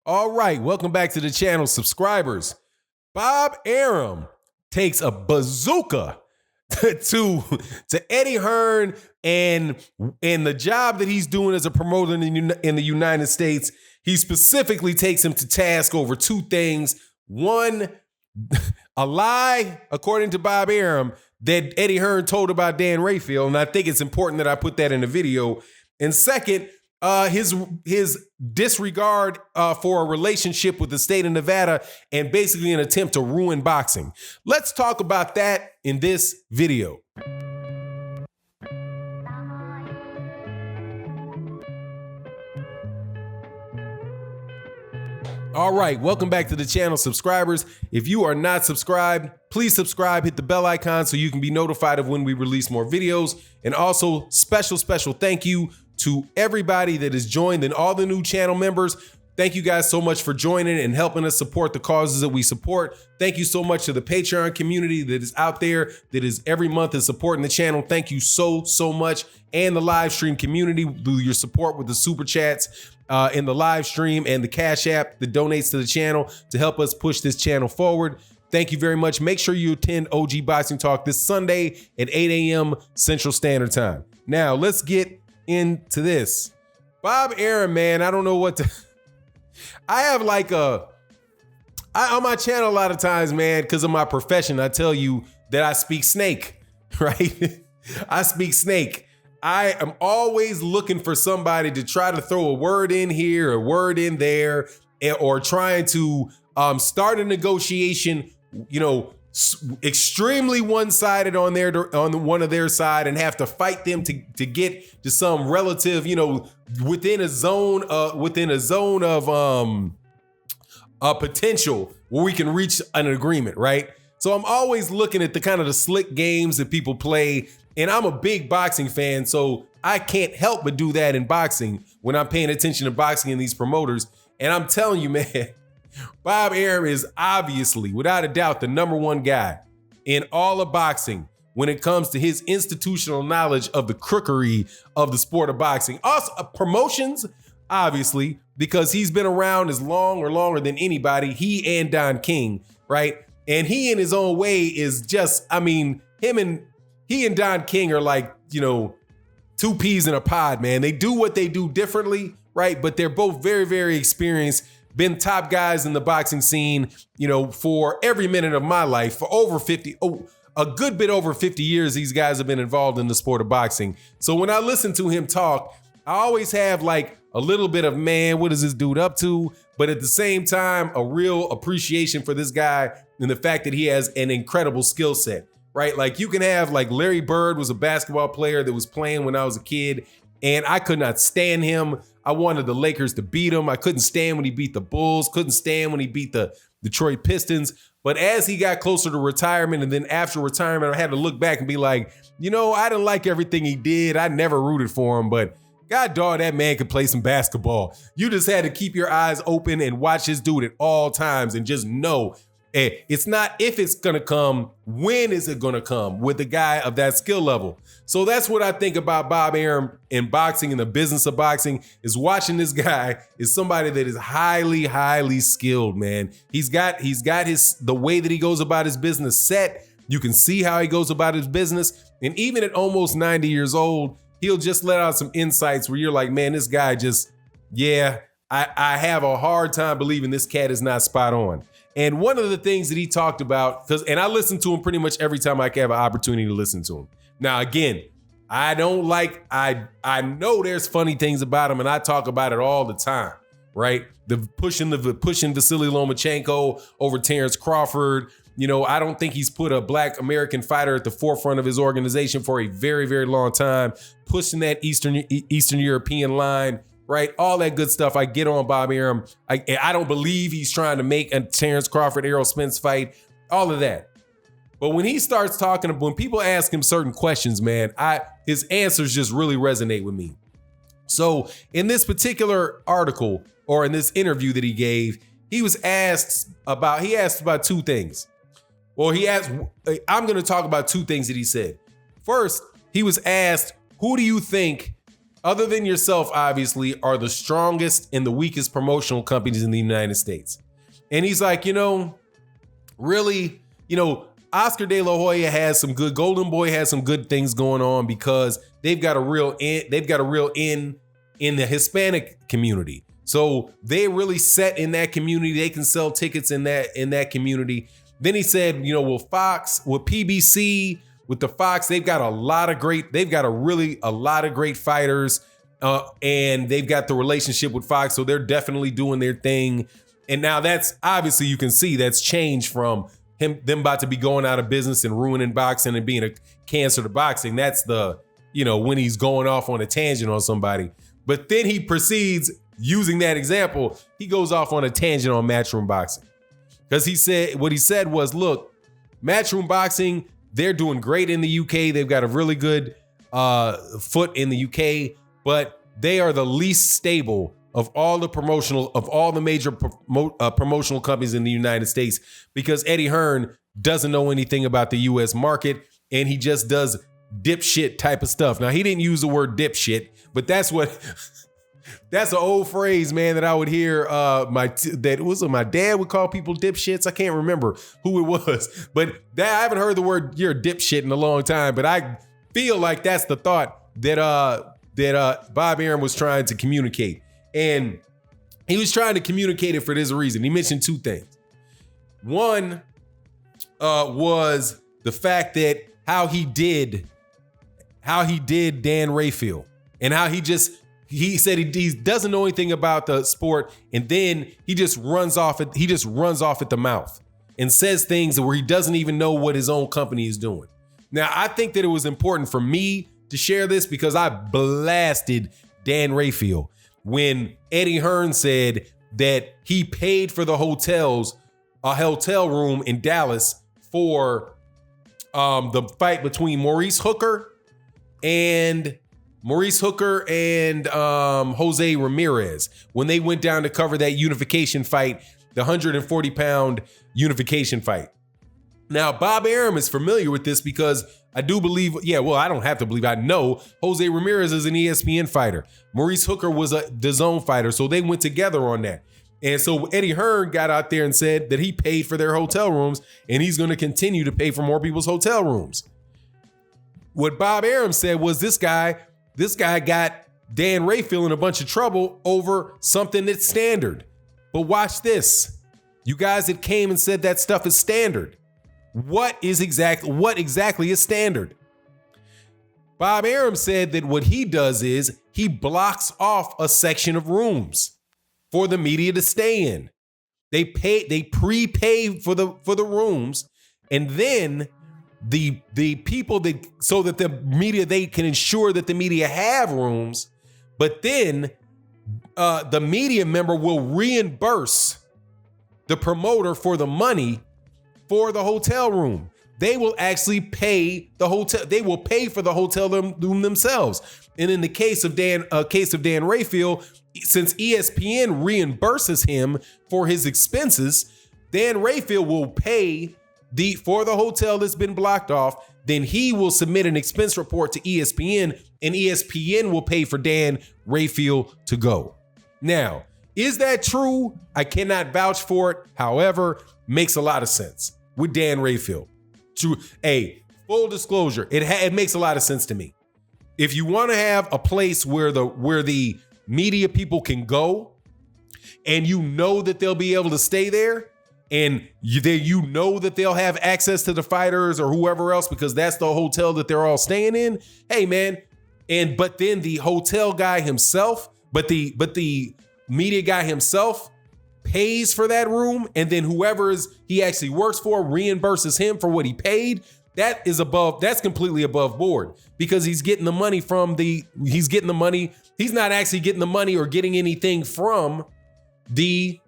All right, welcome back to the channel, subscribers. Bob Arum takes a bazooka to Eddie Hearn and the job that he's doing as a promoter in the United States. He specifically takes him to task over two things. One, a lie, according to Bob Arum, that Eddie Hearn told about Dan Rayfield, and I think it's important that I put that in the video. And second, his disregard for a relationship with the state of Nevada and basically an attempt to ruin boxing. Let's talk about that in this video. All right, welcome back to the channel, subscribers. If you are not subscribed, please subscribe, hit the bell icon so you can be notified of when we release more videos. And also, special thank you to everybody that has joined and all the new channel members. Thank you guys so much for joining and helping us support the causes that we support. Thank you so much to the Patreon community that is out there, that is every month is supporting the channel. Thank you so much. And the live stream community, through your support with the super chats in the live stream and the Cash App that donates to the channel to help us push this channel forward. Thank you very much. Make sure you attend OG Boxing Talk this Sunday at 8 a.m. Central Standard Time. Now, let's get into this. Bob Arum, man, I don't know what to... I have like on my channel a lot of times, man, because of my profession, I tell you that I speak snake, right? I speak snake. I am always looking for somebody to try to throw a word in here, a word in there, or trying to start a negotiation, you know, extremely one-sided on one of their side, and have to fight them to get to some relative, you know, within a zone of a potential where we can reach an agreement, right? So I'm always looking at the kind of the slick games that people play, and I'm a big boxing fan, so I can't help but do that in boxing when I'm paying attention to boxing and these promoters. And I'm telling you, man, Bob Arum is obviously, without a doubt, the #1 guy in all of boxing when it comes to his institutional knowledge of the crookery of the sport of boxing. Also, promotions, obviously, because he's been around as long or longer than anybody, he and Don King, right? And he in his own way is just, I mean, he and Don King are like, you know, two peas in a pod, man. They do what they do differently, right? But they're both very experienced, been top guys in the boxing scene, you know, for every minute of my life, for over 50, a good bit over 50 years, these guys have been involved in the sport of boxing. So when I listen to him talk, I always have like a little bit of, man, what is this dude up to? But at the same time, a real appreciation for this guy and the fact that he has an incredible skill set, right? Like you can have, like, Larry Bird was a basketball player that was playing when I was a kid, and I could not stand him. I wanted the Lakers to beat him. I couldn't stand when he beat the Bulls, couldn't stand when he beat the Detroit Pistons. But as he got closer to retirement, and then after retirement, I had to look back and be like, you know, I didn't like everything he did. I never rooted for him, but God dog, that man could play some basketball. You just had to keep your eyes open and watch this dude at all times and just know it's not if it's gonna come, when is it gonna come with a guy of that skill level. So that's what I think about Bob Arum in boxing, in the business of boxing, is watching this guy is somebody that is highly skilled, man. He's got the way that he goes about his business set. You can see how he goes about his business. And even at almost 90 years old, he'll just let out some insights where you're like, man, this guy just, yeah, I have a hard time believing this cat is not spot on. And one of the things that he talked about, and I listen to him pretty much every time I have an opportunity to listen to him. Now, again, I know there's funny things about him, and I talk about it all the time, right? The pushing Vasily Lomachenko over Terrence Crawford. You know, I don't think he's put a Black American fighter at the forefront of his organization for a very long time, pushing that Eastern European line, right? All that good stuff. I get on Bob Arum. I don't believe he's trying to make a Terrence Crawford, Errol Spence fight, all of that. But when he starts talking, when people ask him certain questions, man, his answers just really resonate with me. So in this particular article, or in this interview that he gave, he asked about two things. Well, I'm going to talk about two things that he said. First, he was asked, who do you think other than yourself, obviously, are the strongest and the weakest promotional companies in the United States. And he's like, really, Oscar De La Hoya has some good, Golden Boy has some good things going on because they've got a real in the Hispanic community. So they really set in that community. They can sell tickets in that community. Then he said, with Fox, with PBC, with the Fox, they've got a lot of great fighters, and they've got the relationship with Fox. So they're definitely doing their thing. And now that's obviously, you can see that's changed from them about to be going out of business and ruining boxing and being a cancer to boxing. That's when he's going off on a tangent on somebody. But then he proceeds, using that example, he goes off on a tangent on Matchroom Boxing. Because what he said was, look, Matchroom Boxing, they're doing great in the UK. They've got a really good foot in the UK, but they are the least stable of all the major promotional companies in the United States, because Eddie Hearn doesn't know anything about the US market, and he just does dipshit type of stuff. Now, he didn't use the word dipshit, but that's an old phrase, man, that I would hear. My dad would call people dipshits. I can't remember who it was, but I haven't heard the word "you're a dipshit" in a long time. But I feel like that's the thought that Bob Arum was trying to communicate, and he was trying to communicate it for this reason. He mentioned two things. One was the fact that how he did Dan Rayfield, and how he said he doesn't know anything about the sport, and then he just runs off at the mouth and says things where he doesn't even know what his own company is doing. Now, I think that it was important for me to share this because I blasted Dan Rayfield when Eddie Hearn said that he paid for a hotel room in Dallas for the fight between Maurice Hooker and Jose Ramirez, when they went down to cover that unification fight, the 140-pound unification fight. Now, Bob Arum is familiar with this because I do believe, I don't have to believe, I know Jose Ramirez is an ESPN fighter. Maurice Hooker was a DAZN fighter, so they went together on that. And so Eddie Hearn got out there and said that he paid for their hotel rooms, and he's going to continue to pay for more people's hotel rooms. What Bob Arum said was this guy got Dan Rayfield in a bunch of trouble over something that's standard. But watch this. You guys that came and said that stuff is standard. What exactly is standard? Bob Arum said that what he does is he blocks off a section of rooms for the media to stay in. They prepay for the rooms, and then the people so that the media, they can ensure that the media have rooms, but then the media member will reimburse the promoter for the money for the hotel room. They will actually pay the hotel. They will pay for the hotel room themselves. And in the case of Dan Rayfield, since ESPN reimburses him for his expenses, Dan Rayfield will pay for the hotel that's been blocked off. Then he will submit an expense report to ESPN, and ESPN will pay for Dan Rayfield to go. Now, is that true? I cannot vouch for it. However, makes a lot of sense with Dan Rayfield. Full disclosure, it makes a lot of sense to me. If you want to have a place where the media people can go, and you know that they'll be able to stay there, and you know that they'll have access to the fighters or whoever else because that's the hotel that they're all staying in. Hey, man. But then the hotel guy himself, but the media guy himself pays for that room, and then whoever he actually works for reimburses him for what he paid. That's completely above board because he's getting the money He's not actually getting the money or getting anything from the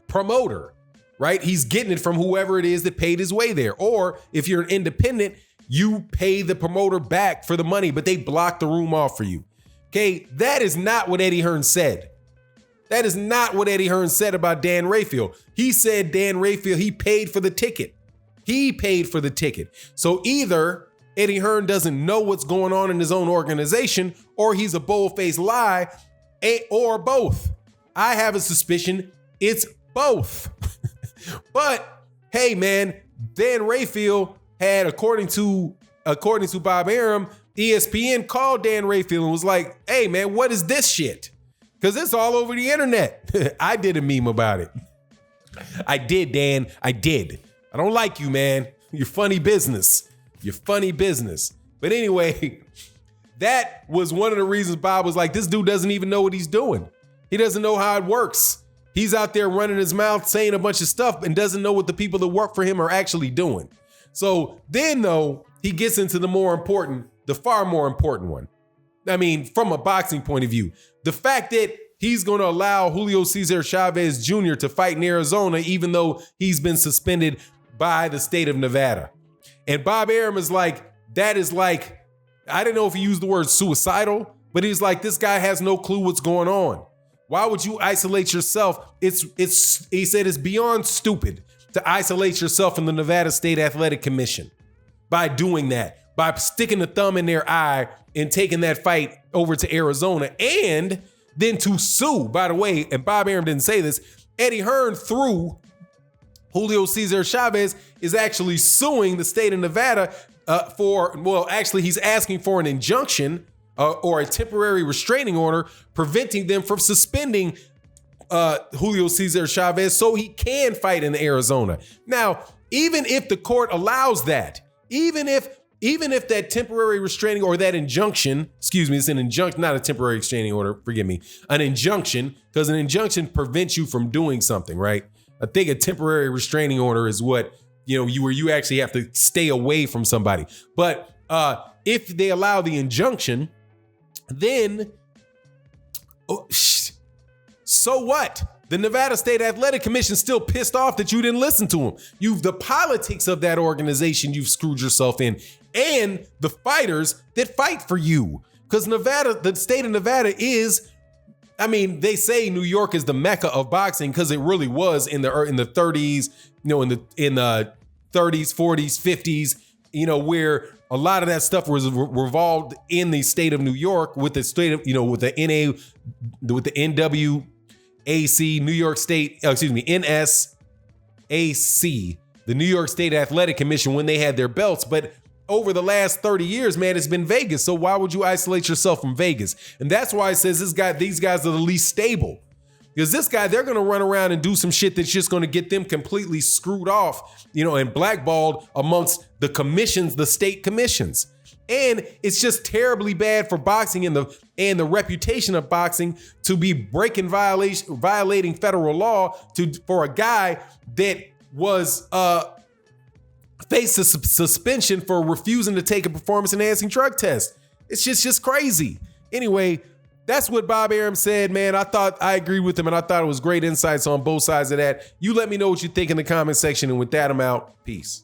promoter, right? He's getting it from whoever it is that paid his way there. Or if you're an independent, you pay the promoter back for the money, but they block the room off for you. Okay, that is not what Eddie Hearn said. That is not what Eddie Hearn said about Dan Rayfield. He said Dan Rayfield, he paid for the ticket. He paid for the ticket. So either Eddie Hearn doesn't know what's going on in his own organization, or he's a bold-faced lie, or both. I have a suspicion it's both. But hey, man, Dan Rayfield had, according to Bob Arum, ESPN called Dan Rayfield and was like, hey, man, what is this shit? Because it's all over the internet. I did a meme about it. I did, Dan. I did. I don't like you, man. You're funny business. You're funny business. But anyway, that was one of the reasons Bob was like, this dude doesn't even know what he's doing. He doesn't know how it works. He's out there running his mouth, saying a bunch of stuff, and doesn't know what the people that work for him are actually doing. So then, though, he gets into the far more important one. I mean, from a boxing point of view, the fact that he's going to allow Julio Cesar Chavez Jr. to fight in Arizona, even though he's been suspended by the state of Nevada. And Bob Arum is like, that is like, I don't know if he used the word suicidal, but he's like, this guy has no clue what's going on. Why would you isolate yourself? He said it's beyond stupid to isolate yourself from the Nevada State Athletic Commission by doing that, by sticking the thumb in their eye and taking that fight over to Arizona, and then to sue, by the way, and Bob Arum didn't say this, Eddie Hearn, through Julio Cesar Chavez, is actually suing the state of Nevada he's asking for an injunction or a temporary restraining order preventing them from suspending Julio Cesar Chavez so he can fight in Arizona. Now, even if the court allows that, even if that temporary restraining or that injunction, it's an injunction, not a temporary restraining order, forgive me, an injunction, because an injunction prevents you from doing something, right? I think a temporary restraining order is what, where you actually have to stay away from somebody. But if they allow the injunction, then so what? The Nevada State Athletic Commission still pissed off that you didn't listen to them. The politics of that organization you've screwed yourself in, and the fighters that fight for you. Because the state of Nevada is, they say New York is the mecca of boxing because it really was in the 30s, in the 30s, 40s, 50s, where a lot of that stuff was revolved in the state of New York with the state of, with the NWAC, New York State, NSAC, the New York State Athletic Commission, when they had their belts. But over the last 30 years, man, it's been Vegas. So why would you isolate yourself from Vegas? And that's why it says these guys are the least stable. Because this guy, they're going to run around and do some shit that's just going to get them completely screwed off, and blackballed amongst the commissions, the state commissions. And it's just terribly bad for boxing and the reputation of boxing to be violating federal law for a guy that was faced a suspension for refusing to take a performance-enhancing drug test. It's just crazy. Anyway, that's what Bob Arum said, man. I agreed with him, and I thought it was great insights on both sides of that. You let me know what you think in the comment section, and with that, I'm out. Peace.